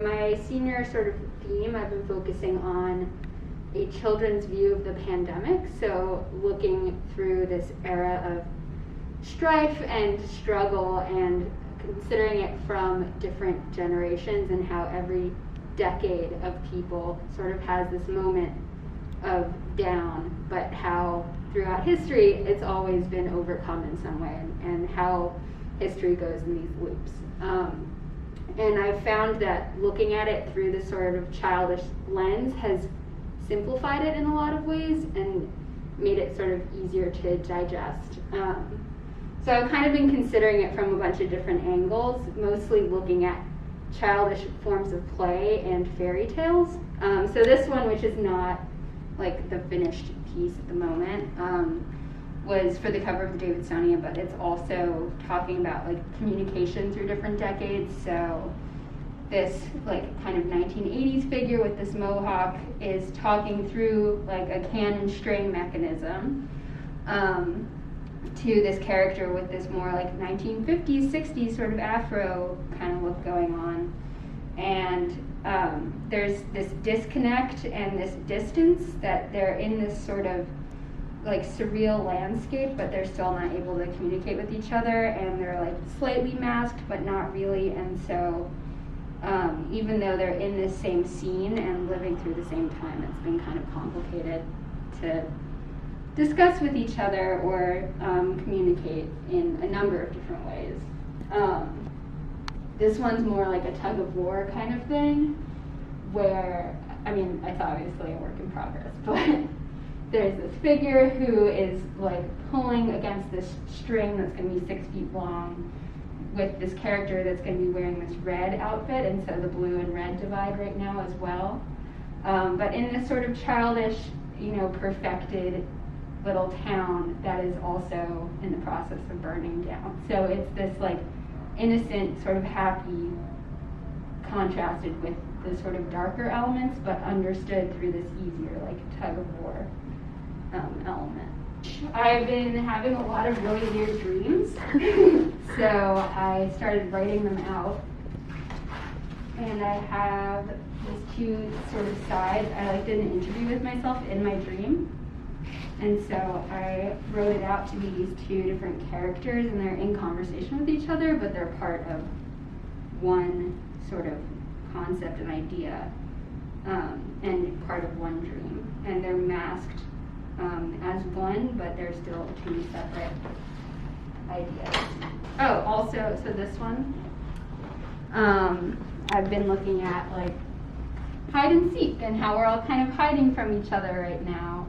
My senior sort of theme, I've been focusing on a children's view of the pandemic, so looking through this era of strife and struggle and considering it from different generations and how every decade of people sort of has this moment of down, but how throughout history it's always been overcome in some way, and how history goes in these loops. And I've found that looking at it through this sort of childish lens has simplified it in a lot of ways and made it sort of easier to digest. So I've kind of been considering it from a bunch of different angles, mostly looking at childish forms of play and fairy tales. So this one, which is not like the finished piece at the moment, was for the cover of the Davidsonia, but it's also talking about like communication through different decades. So this like kind of 1980s figure with this mohawk is talking through like a cannon string mechanism to this character with this more like 1950s, 60s sort of Afro kind of look going on. And there's this disconnect and this distance that they're in this sort of like surreal landscape, but they're still not able to communicate with each other, and they're like slightly masked but not really. And so even though they're in this same scene and living through the same time, it's been kind of complicated to discuss with each other or communicate in a number of different ways. This one's more like a tug of war kind of thing, where, I mean, it's obviously a work in progress, but there's this figure who is like pulling against this string that's going to be 6 feet long with this character that's going to be wearing this red outfit, and so the blue and red divide right now as well. But in this sort of childish, perfected little town that is also in the process of burning down. So it's this like innocent, sort of happy, contrasted with the sort of darker elements, but understood through this easier, like tug of war element. I've been having a lot of really weird dreams, so I started writing them out. And I have these two sort of sides. I did an interview with myself in my dream. And so I wrote it out to be these two different characters, and they're in conversation with each other, but they're part of one sort of concept and idea, and part of one dream. And they're masked as one, but they're still two separate ideas. Oh, also, so this one, I've been looking at like hide and seek and how we're all kind of hiding from each other right now.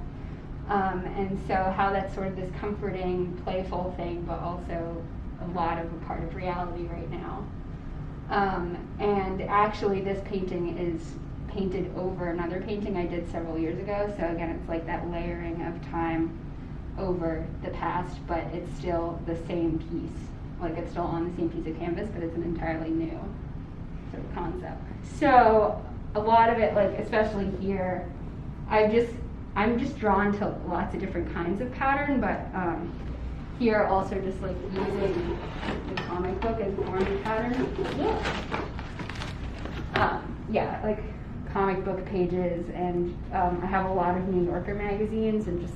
And so how that's sort of this comforting, playful thing, but also a lot of a part of reality right now. And actually this painting is painted over another painting I did several years ago. So again, it's like that layering of time over the past, but it's still the same piece. Like it's still on the same piece of canvas, but it's an entirely new sort of concept. So a lot of it, like especially here, I'm just drawn to lots of different kinds of pattern, but here also just like using the comic book as more of a pattern. Yeah, like comic book pages, and I have a lot of New Yorker magazines, and just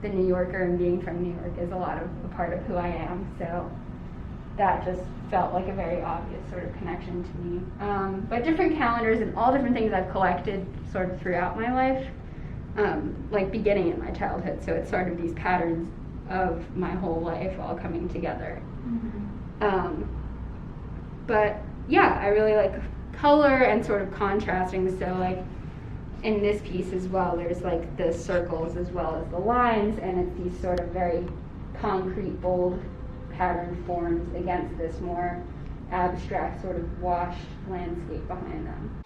the New Yorker and being from New York is a part of who I am, so that just felt like a very obvious sort of connection to me. But different calendars and all different things I've collected sort of throughout my life, like beginning in my childhood, so it's sort of these patterns of my whole life all coming together. Mm-hmm. But yeah, I really like color and sort of contrasting, so like in this piece as well, there's like the circles as well as the lines, and it's these sort of very concrete, bold pattern forms against this more abstract sort of washed landscape behind them.